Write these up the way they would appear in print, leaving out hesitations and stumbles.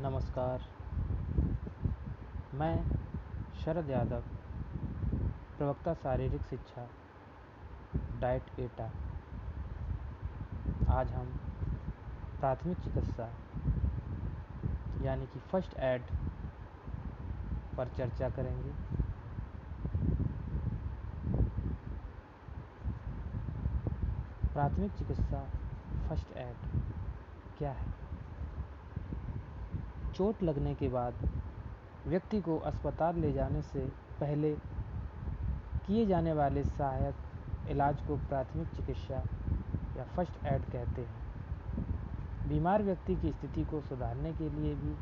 नमस्कार। मैं शरद यादव, प्रवक्ता शारीरिक शिक्षा, डाइट एटा। आज हम प्राथमिक चिकित्सा यानी कि फर्स्ट एड पर चर्चा करेंगे। प्राथमिक चिकित्सा फर्स्ट एड क्या है? चोट लगने के बाद व्यक्ति को अस्पताल ले जाने से पहले किए जाने वाले सहायक इलाज को प्राथमिक चिकित्सा या फर्स्ट एड कहते हैं। बीमार व्यक्ति की स्थिति को सुधारने के लिए भी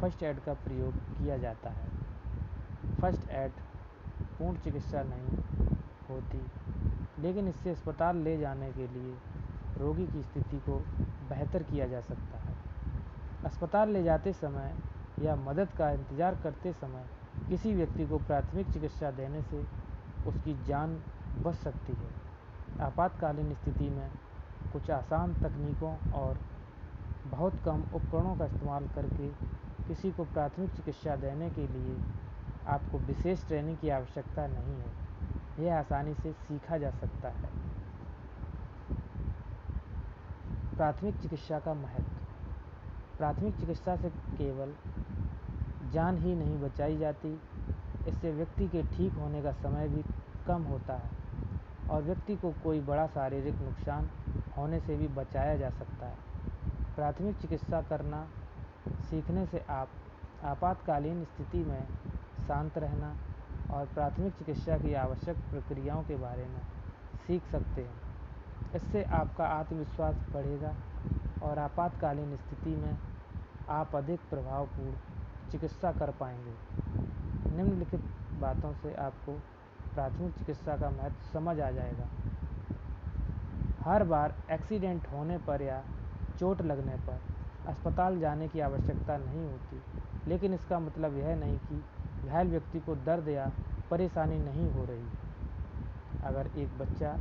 फर्स्ट एड का प्रयोग किया जाता है। फर्स्ट एड पूर्ण चिकित्सा नहीं होती, लेकिन इससे अस्पताल ले जाने के लिए रोगी की स्थिति को बेहतर किया जा सकता है। अस्पताल ले जाते समय या मदद का इंतज़ार करते समय किसी व्यक्ति को प्राथमिक चिकित्सा देने से उसकी जान बच सकती है। आपातकालीन स्थिति में कुछ आसान तकनीकों और बहुत कम उपकरणों का इस्तेमाल करके किसी को प्राथमिक चिकित्सा देने के लिए आपको विशेष ट्रेनिंग की आवश्यकता नहीं है। यह आसानी से सीखा जा सकता है। प्राथमिक चिकित्सा का महत्व। प्राथमिक चिकित्सा से केवल जान ही नहीं बचाई जाती, इससे व्यक्ति के ठीक होने का समय भी कम होता है और व्यक्ति को कोई बड़ा शारीरिक नुकसान होने से भी बचाया जा सकता है। प्राथमिक चिकित्सा करना सीखने से आप आपातकालीन स्थिति में शांत रहना और प्राथमिक चिकित्सा की आवश्यक प्रक्रियाओं के बारे में सीख सकते हैं। इससे आपका आत्मविश्वास बढ़ेगा और आपातकालीन स्थिति में आप अधिक प्रभावपूर्ण चिकित्सा कर पाएंगे। निम्नलिखित बातों से आपको प्राथमिक चिकित्सा का महत्व समझ आ जाएगा। हर बार एक्सीडेंट होने पर या चोट लगने पर अस्पताल जाने की आवश्यकता नहीं होती, लेकिन इसका मतलब यह नहीं कि घायल व्यक्ति को दर्द या परेशानी नहीं हो रही। अगर एक बच्चा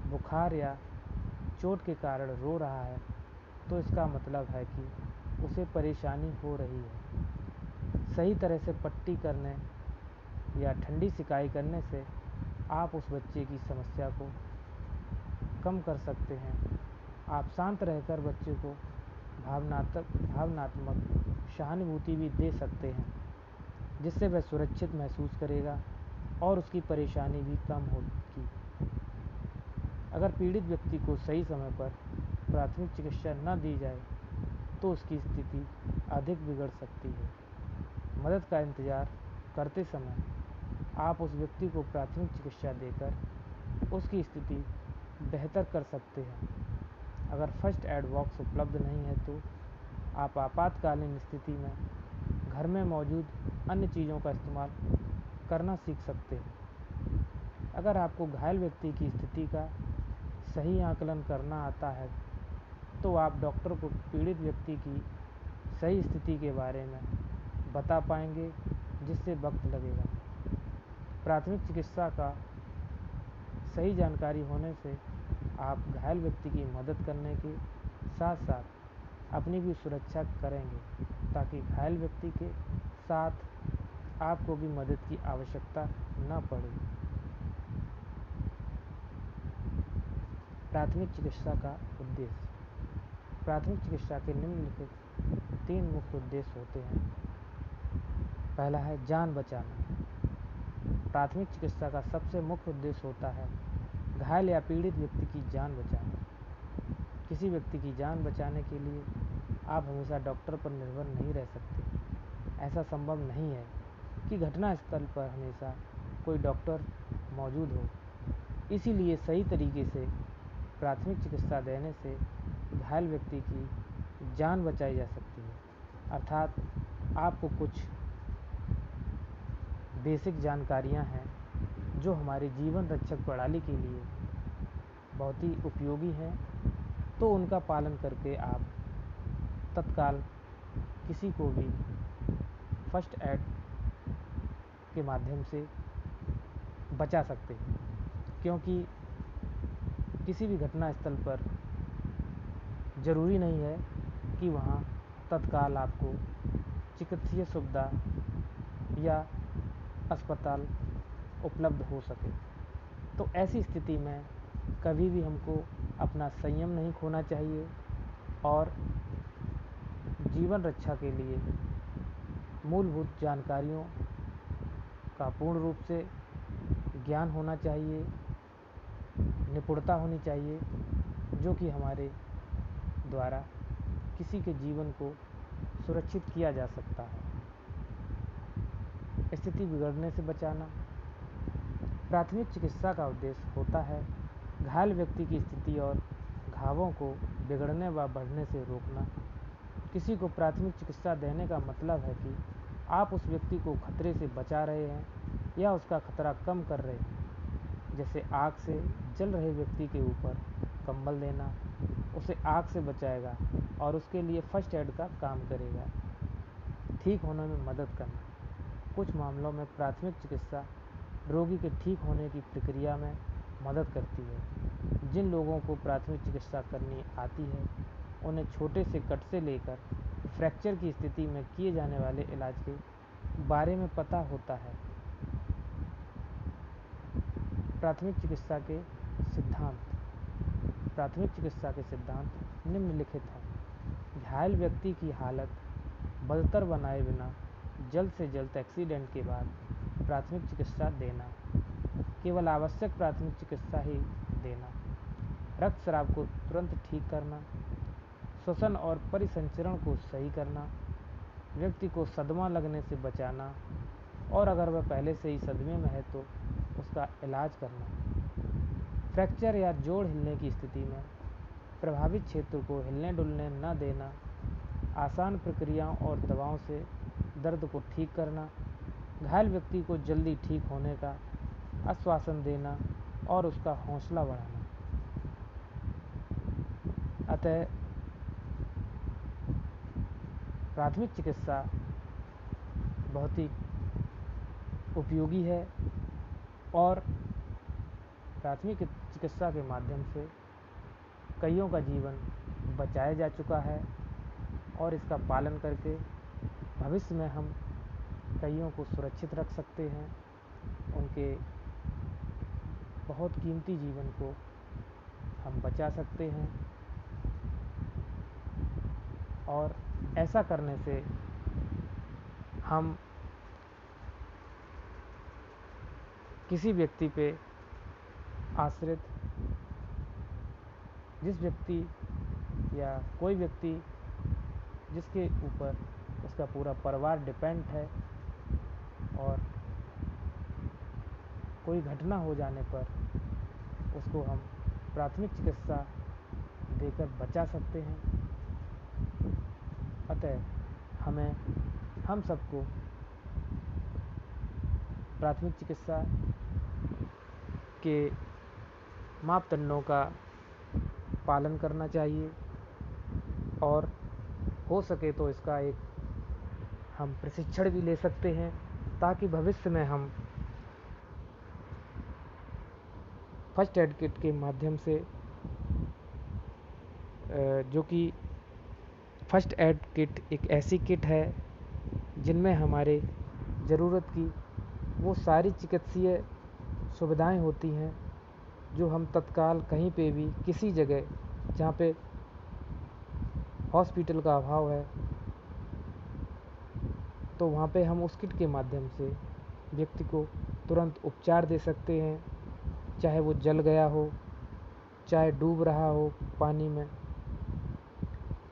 बुखार या चोट के कारण रो रहा है तो इसका मतलब है कि उसे परेशानी हो रही है। सही तरह से पट्टी करने या ठंडी सिकाई करने से आप उस बच्चे की समस्या को कम कर सकते हैं। आप शांत रहकर बच्चे को भावनात्मक सहानुभूति भी दे सकते हैं, जिससे वह सुरक्षित महसूस करेगा और उसकी परेशानी भी कम होगी। अगर पीड़ित व्यक्ति को सही समय पर प्राथमिक चिकित्सा न दी जाए तो उसकी स्थिति अधिक बिगड़ सकती है। मदद का इंतज़ार करते समय आप उस व्यक्ति को प्राथमिक चिकित्सा देकर उसकी स्थिति बेहतर कर सकते हैं। अगर फर्स्ट एड बॉक्स उपलब्ध नहीं है तो आप आपातकालीन स्थिति में घर में मौजूद अन्य चीज़ों का इस्तेमाल करना सीख सकते हैं। अगर आपको घायल व्यक्ति की स्थिति का सही आकलन करना आता है तो आप डॉक्टर को पीड़ित व्यक्ति की सही स्थिति के बारे में बता पाएंगे, जिससे वक्त लगेगा। प्राथमिक चिकित्सा का सही जानकारी होने से आप घायल व्यक्ति की मदद करने के साथ साथ अपनी भी सुरक्षा करेंगे, ताकि घायल व्यक्ति के साथ आपको भी मदद की आवश्यकता न पड़े। प्राथमिक चिकित्सा का उद्देश्य। प्राथमिक चिकित्सा के निम्नलिखित 3 मुख्य उद्देश्य होते हैं। पहला है जान बचाना। प्राथमिक चिकित्सा का सबसे मुख्य उद्देश्य होता है घायल या पीड़ित व्यक्ति की जान बचाना। किसी व्यक्ति की जान बचाने के लिए आप हमेशा डॉक्टर पर निर्भर नहीं रह सकते। ऐसा संभव नहीं है कि घटनास्थल पर हमेशा कोई डॉक्टर मौजूद हो। इसीलिए सही तरीके से प्राथमिक चिकित्सा देने से घायल व्यक्ति की जान बचाई जा सकती है। अर्थात आपको कुछ बेसिक जानकारियां हैं जो हमारी जीवन रक्षक प्रणाली के लिए बहुत ही उपयोगी हैं, तो उनका पालन करके आप तत्काल किसी को भी फर्स्ट एड के माध्यम से बचा सकते हैं। क्योंकि किसी भी घटनास्थल पर ज़रूरी नहीं है कि वहाँ तत्काल आपको चिकित्सीय सुविधा या अस्पताल उपलब्ध हो सके। तो ऐसी स्थिति में कभी भी हमको अपना संयम नहीं खोना चाहिए और जीवन रक्षा के लिए मूलभूत जानकारियों का पूर्ण रूप से ज्ञान होना चाहिए, निपुणता होनी चाहिए, जो कि हमारे द्वारा किसी के जीवन को सुरक्षित किया जा सकता है। स्थिति बिगड़ने से बचाना। प्राथमिक चिकित्सा का उद्देश्य होता है घायल व्यक्ति की स्थिति और घावों को बिगड़ने व बढ़ने से रोकना। किसी को प्राथमिक चिकित्सा देने का मतलब है कि आप उस व्यक्ति को खतरे से बचा रहे हैं या उसका खतरा कम कर रहे हैं। जैसे आग से जल रहे व्यक्ति के ऊपर कंबल देना उसे आग से बचाएगा और उसके लिए फर्स्ट एड का काम करेगा। ठीक होने में मदद करना। कुछ मामलों में प्राथमिक चिकित्सा रोगी के ठीक होने की प्रक्रिया में मदद करती है। जिन लोगों को प्राथमिक चिकित्सा करनी आती है उन्हें छोटे से कट से लेकर फ्रैक्चर की स्थिति में किए जाने वाले इलाज के बारे में पता होता है। प्राथमिक चिकित्सा के सिद्धांत। प्राथमिक चिकित्सा के सिद्धांत निम्नलिखित हैं। घायल व्यक्ति की हालत बदतर बनाए बिना जल्द से जल्द एक्सीडेंट के बाद प्राथमिक चिकित्सा देना। केवल आवश्यक प्राथमिक चिकित्सा ही देना। रक्तस्राव को तुरंत ठीक करना। श्वसन और परिसंचरण को सही करना। व्यक्ति को सदमा लगने से बचाना और अगर वह पहले से ही सदमे में है तो उसका इलाज करना। फ्रैक्चर या जोड़ हिलने की स्थिति में प्रभावित क्षेत्र को हिलने डुलने न देना। आसान प्रक्रियाओं और दवाओं से दर्द को ठीक करना। घायल व्यक्ति को जल्दी ठीक होने का आश्वासन देना और उसका हौसला बढ़ाना। अतः प्राथमिक चिकित्सा बहुत ही उपयोगी है और प्राथमिक चिकित्सा के माध्यम से कईयों का जीवन बचाया जा चुका है और इसका पालन करके भविष्य में हम कईयों को सुरक्षित रख सकते हैं। उनके बहुत कीमती जीवन को हम बचा सकते हैं और ऐसा करने से हम किसी व्यक्ति पे आश्रित जिस व्यक्ति या कोई व्यक्ति जिसके ऊपर उसका पूरा परिवार डिपेंड है और कोई घटना हो जाने पर उसको हम प्राथमिक चिकित्सा देकर बचा सकते हैं। अतः हम सबको प्राथमिक चिकित्सा के मापदंडों का पालन करना चाहिए और हो सके तो इसका एक हम प्रशिक्षण भी ले सकते हैं ताकि भविष्य में हम फर्स्ट एड किट के माध्यम से जो कि फर्स्ट एड किट एक ऐसी किट है जिनमें हमारे ज़रूरत की वो सारी चिकित्सीय सुविधाएं होती हैं जो हम तत्काल कहीं पे भी किसी जगह जहाँ पे हॉस्पिटल का अभाव है तो वहाँ पे हम उस किट के माध्यम से व्यक्ति को तुरंत उपचार दे सकते हैं। चाहे वो जल गया हो, चाहे डूब रहा हो पानी में,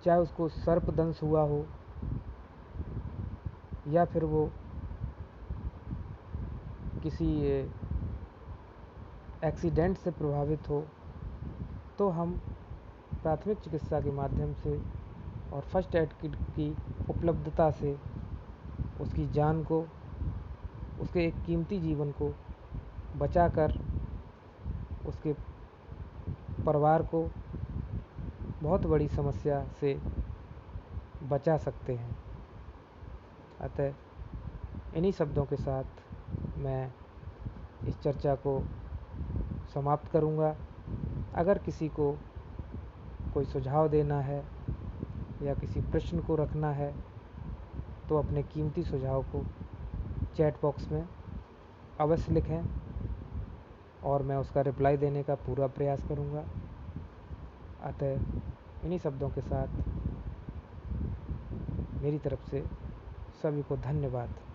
चाहे उसको सर्पदंश हुआ हो या फिर वो किसी एक्सीडेंट से प्रभावित हो, तो हम प्राथमिक चिकित्सा के माध्यम से और फर्स्ट एड किट की उपलब्धता से उसकी जान को, उसके एक कीमती जीवन को बचाकर उसके परिवार को बहुत बड़ी समस्या से बचा सकते हैं। अतः इन्हीं शब्दों के साथ मैं इस चर्चा को समाप्त करूंगा। अगर किसी को कोई सुझाव देना है या किसी प्रश्न को रखना है तो अपने कीमती सुझाव को चैट बॉक्स में अवश्य लिखें और मैं उसका रिप्लाई देने का पूरा प्रयास करूँगा। अतः इन्हीं शब्दों के साथ मेरी तरफ से सभी को धन्यवाद।